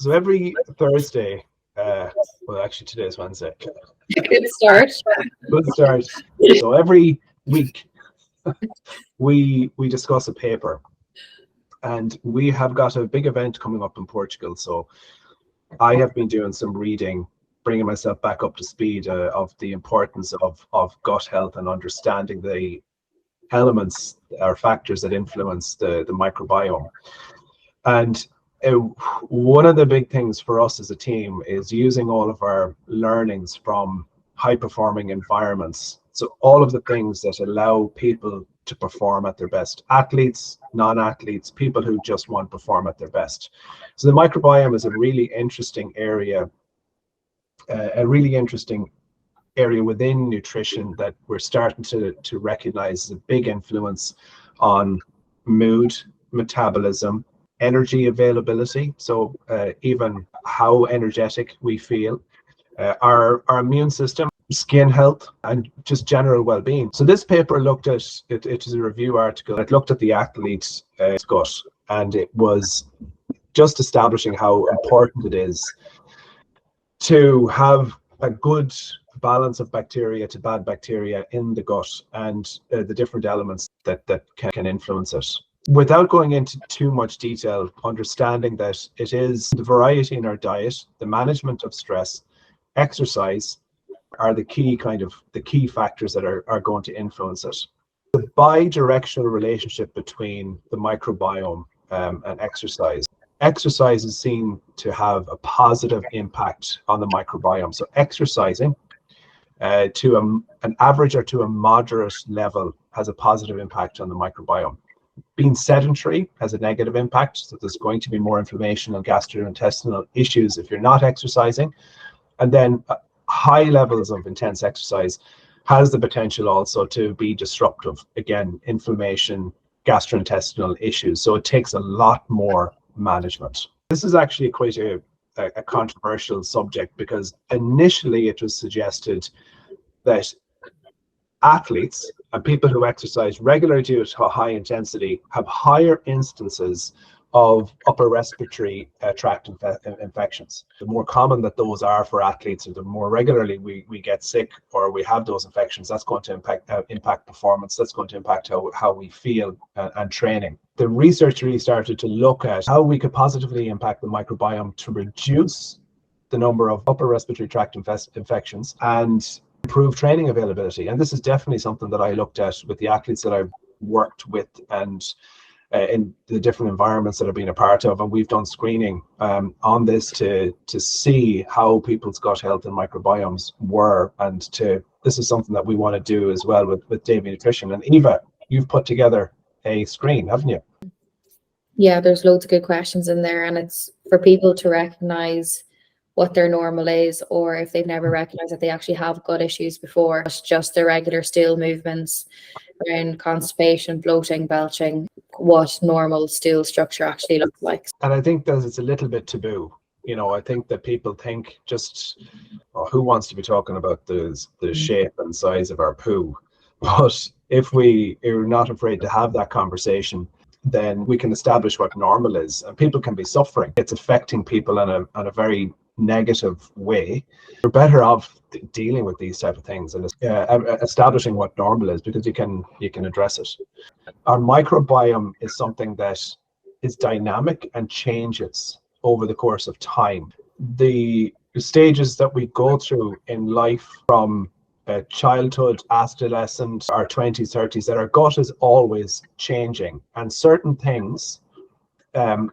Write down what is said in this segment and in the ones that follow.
So every Thursday, well, actually today is Wednesday. Good start. Good start. So every week we discuss a paper, and we have got a big event coming up in Portugal. So I have been doing some reading, bringing myself back up to speed of the importance of gut health and understanding the elements or factors that influence the microbiome. And one of the big things for us as a team is using all of our learnings from high performing environments. So all of the things that allow people to perform at their best, athletes, non-athletes, people who just want to perform at their best. So the microbiome is a really interesting area, within nutrition that we're starting to recognize as a big influence on mood, metabolism, energy availability, so even how energetic we feel, our immune system, skin health, and just general well-being. So this paper looked at it is a review article. It looked at the athlete's gut, and it was just establishing how important it is to have a good balance of bacteria to bad bacteria in the gut, and the different elements that can influence it. Without going into too much detail, understanding that it is the variety in our diet, the management of stress, exercise are the key factors that are going to influence it. The bi-directional relationship between the microbiome and exercise. Exercise is seen to have a positive impact on the microbiome. So exercising to an average or to a moderate level has a positive impact on the microbiome. Being sedentary has a negative impact, so there's going to be more inflammation and gastrointestinal issues if you're not exercising. And then high levels of intense exercise has the potential also to be disruptive. Again, inflammation, gastrointestinal issues. So it takes a lot more management. This is actually quite a controversial subject, because initially it was suggested that athletes and people who exercise regularly due to high intensity have higher instances of upper respiratory tract infections. The more common that those are for athletes, or the more regularly we get sick or we have those infections, that's going to impact performance. That's going to impact how we feel and training. The research really started to look at how we could positively impact the microbiome to reduce the number of upper respiratory tract infections and improve training availability. And this is definitely something that I looked at with the athletes that I've worked with, and in the different environments that I've been a part of. And we've done screening on this to see how people's gut health and microbiomes were. And this is something that we want to do as well with Davy Nutrition. And Eva, you've put together a screen, haven't you? Yeah, there's loads of good questions in there, and it's for people to recognize what their normal is, or if they've never recognized that they actually have gut issues before, just their regular stool movements around constipation, bloating, belching, what normal stool structure actually looks like. And I think that it's a little bit taboo. I think that people think who wants to be talking about the shape and size of our poo? But if we are not afraid to have that conversation, then we can establish what normal is, and people can be suffering. It's affecting people in a very negative way. You're better off dealing with these type of things and establishing what normal is, because you can address it. Our microbiome is something that is dynamic and changes over the course of time. The stages that we go through in life, from childhood, adolescent, our 20s, 30s, that our gut is always changing, and certain things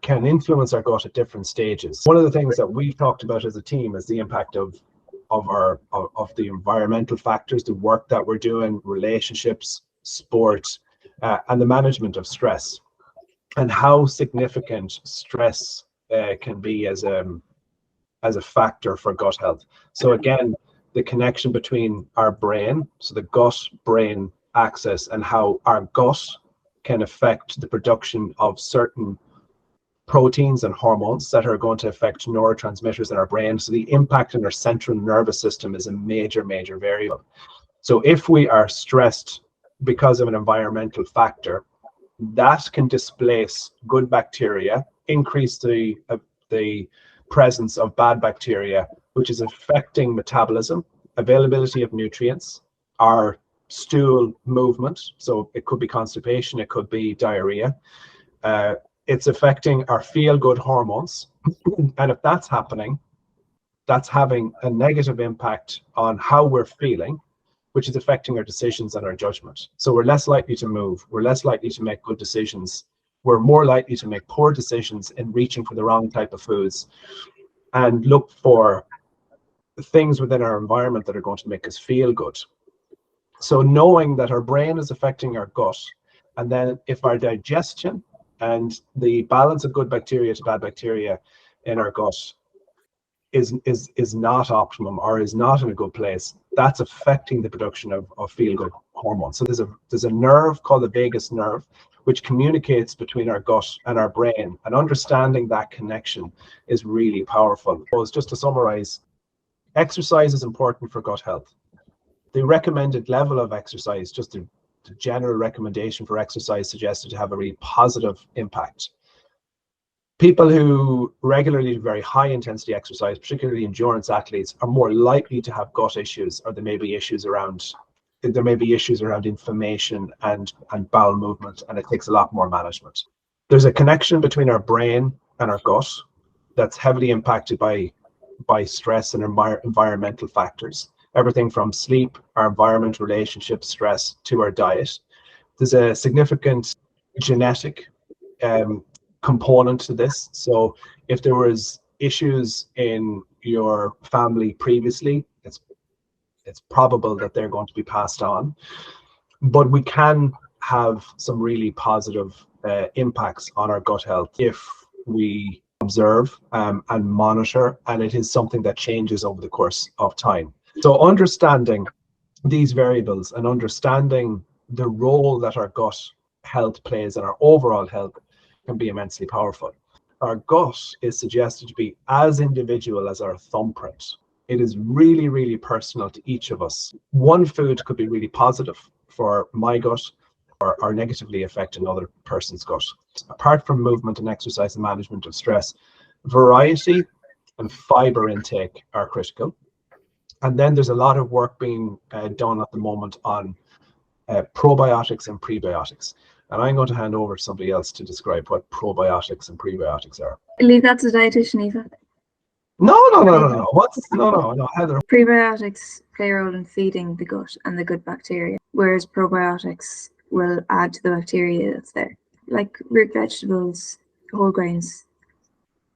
can influence our gut at different stages. One of the things that we've talked about as a team is the impact of the environmental factors, the work that we're doing, relationships, sport, and the management of stress, and how significant stress can be as a factor for gut health. So again, the connection between our brain, so the gut-brain axis, and how our gut can affect the production of certain proteins and hormones that are going to affect neurotransmitters in our brain. So the impact on our central nervous system is a major variable. So if we are stressed because of an environmental factor, that can displace good bacteria, increase the presence of bad bacteria, which is affecting metabolism, availability of nutrients, our stool movement. So it could be constipation, it could be diarrhea. It's affecting our feel-good hormones. And if that's happening, that's having a negative impact on how we're feeling, which is affecting our decisions and our judgment. So we're less likely to move. We're less likely to make good decisions. We're more likely to make poor decisions in reaching for the wrong type of foods and look for things within our environment that are going to make us feel good. So knowing that our brain is affecting our gut, and then if our digestion and the balance of good bacteria to bad bacteria in our gut is not optimum or is not in a good place, that's affecting the production of feel-good hormones. So there's a nerve called the vagus nerve, which communicates between our gut and our brain, and understanding that connection is really powerful. So just to summarize, exercise is important for gut health. The recommended level of exercise, just the general recommendation for exercise, suggested to have a really positive impact. People who regularly do very high intensity exercise, particularly endurance athletes, are more likely to have gut issues, or there may be issues around inflammation and bowel movement, and it takes a lot more management. There's a connection between our brain and our gut that's heavily impacted by stress and environmental factors. Everything from sleep, our environment, relationships, stress, to our diet. There's a significant genetic component to this. So if there was issues in your family previously, it's probable that they're going to be passed on. But we can have some really positive impacts on our gut health if we observe and monitor, and it is something that changes over the course of time. So understanding these variables and understanding the role that our gut health plays in our overall health can be immensely powerful. Our gut is suggested to be as individual as our thumbprint. It is really, really personal to each of us. One food could be really positive for my gut or negatively affect another person's gut. Apart from movement and exercise and management of stress, variety and fiber intake are critical. And then there's a lot of work being done at the moment on probiotics and prebiotics. And I'm going to hand over to somebody else to describe what probiotics and prebiotics are. Leave that to the dietitian, Eva. No. No, Heather. Prebiotics play a role in feeding the gut and the good bacteria, whereas probiotics will add to the bacteria that's there. Like root vegetables, whole grains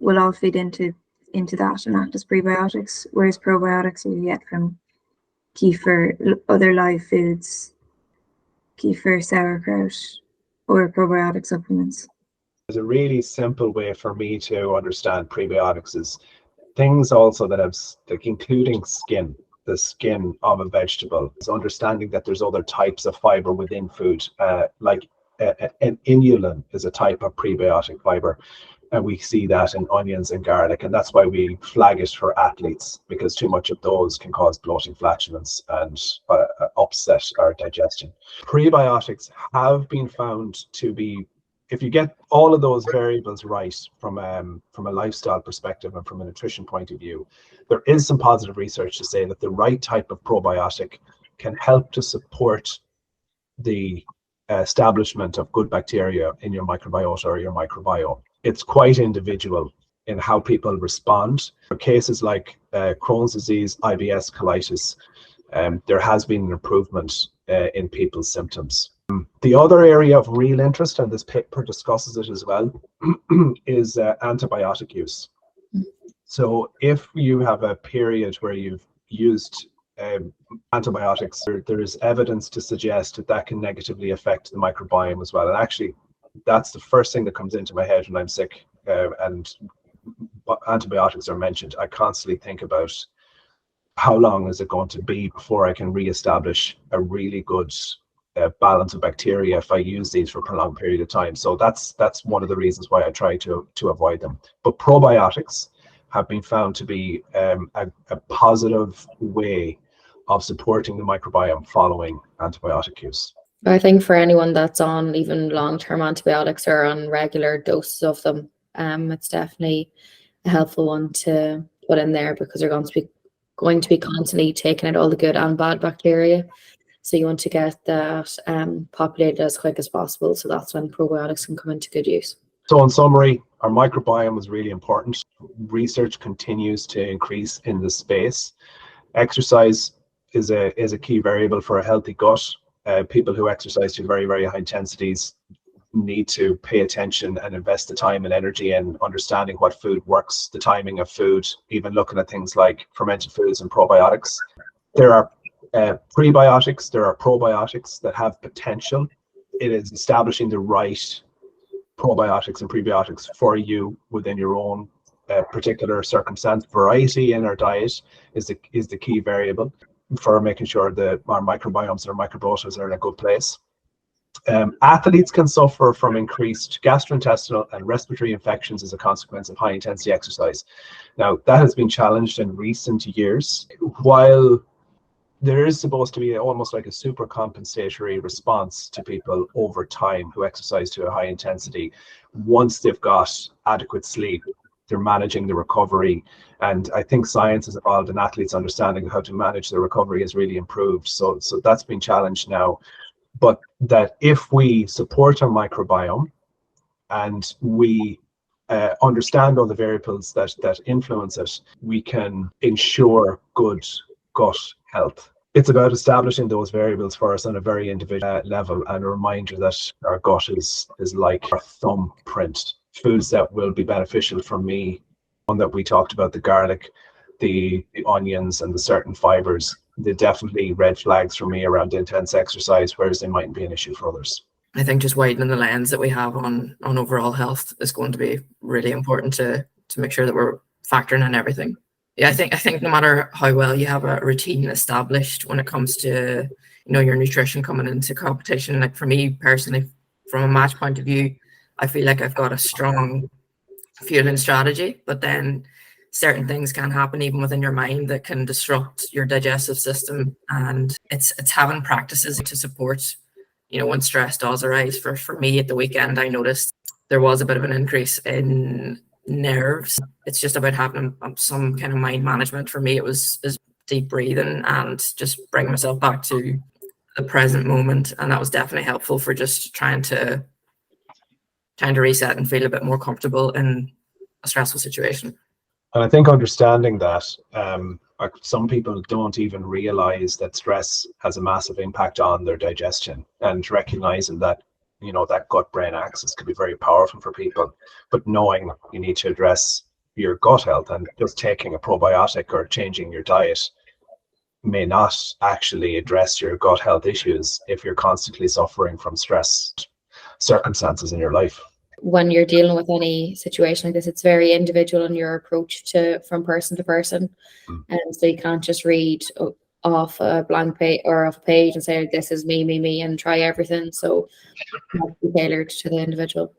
will all feed into that and act as prebiotics, whereas probiotics you get from kefir, other live foods, kefir, sauerkraut, or probiotic supplements. There's a really simple way for me to understand prebiotics is things also that have, like, including skin, the skin of a vegetable. It's understanding that there's other types of fiber within food, like an inulin is a type of prebiotic fiber. And we see that in onions and garlic, and that's why we flag it for athletes, because too much of those can cause bloating, flatulence, and upset our digestion. Prebiotics have been found to be, if you get all of those variables right from a lifestyle perspective and from a nutrition point of view, there is some positive research to say that the right type of probiotic can help to support the establishment of good bacteria in your microbiota or your microbiome. It's quite individual in how people respond. For cases like Crohn's disease, IBS, colitis, there has been an improvement in people's symptoms. The other area of real interest, and this paper discusses it as well, is antibiotic use. So if you have a period where you've used antibiotics, there is evidence to suggest that that can negatively affect the microbiome as well. And actually, that's the first thing that comes into my head when I'm sick and antibiotics are mentioned. I constantly think about how long is it going to be before I can reestablish a really good balance of bacteria if I use these for a prolonged period of time. So that's one of the reasons why I try to avoid them. But probiotics have been found to be a positive way of supporting the microbiome following antibiotic use. I think for anyone that's on even long-term antibiotics or on regular doses of them, it's definitely a helpful one to put in there, because they're going to be constantly taking out all the good and bad bacteria. So you want to get that populated as quick as possible. So that's when probiotics can come into good use. So in summary, our microbiome is really important. Research continues to increase in this space. Exercise is a key variable for a healthy gut. People who exercise to very, very high intensities need to pay attention and invest the time and energy in understanding what food works, the timing of food, even looking at things like fermented foods and probiotics. There are prebiotics, there are probiotics that have potential. It is establishing the right probiotics and prebiotics for you within your own particular circumstance. Variety in our diet is the key variable for making sure that our microbiomes and our microbiotas are in a good place. Athletes can suffer from increased gastrointestinal and respiratory infections as a consequence of high intensity exercise. Now, that has been challenged in recent years. While there is supposed to be almost like a super compensatory response to people over time who exercise to a high intensity, once they've got adequate sleep, they're managing the recovery. And I think science has evolved, and athletes understanding how to manage the recovery has really improved. So that's been challenged now. But that if we support our microbiome and we understand all the variables that influence it, we can ensure good gut health. It's about establishing those variables for us on a very individual level, and a reminder that our gut is like our thumbprint. Foods that will be beneficial for me, one that we talked about, the garlic, the onions and the certain fibers, they're definitely red flags for me around intense exercise, whereas they mightn't be an issue for others. I think just widening the lens that we have on overall health is going to be really important to make sure that we're factoring in everything. Yeah, I think no matter how well you have a routine established when it comes to, you know, your nutrition coming into competition, like for me personally, from a match point of view, I feel like I've got a strong fueling strategy, but then certain things can happen even within your mind that can disrupt your digestive system, and it's having practices to support, you know, when stress does arise. For me at the weekend, I noticed there was a bit of an increase in nerves. It's just about having some kind of mind management. For me, it was deep breathing and just bring myself back to the present moment, and that was definitely helpful for just trying to reset and feel a bit more comfortable in a stressful situation. And I think understanding that some people don't even realize that stress has a massive impact on their digestion, and recognizing that, you know, that gut-brain axis can be very powerful for people. But knowing you need to address your gut health, and just taking a probiotic or changing your diet may not actually address your gut health issues if you're constantly suffering from stress circumstances in your life. When you're dealing with any situation like this, it's very individual in your approach from person to person. And so you can't just read off a blank page or off a page and say, this is me, and try everything. So it has to be tailored to the individual.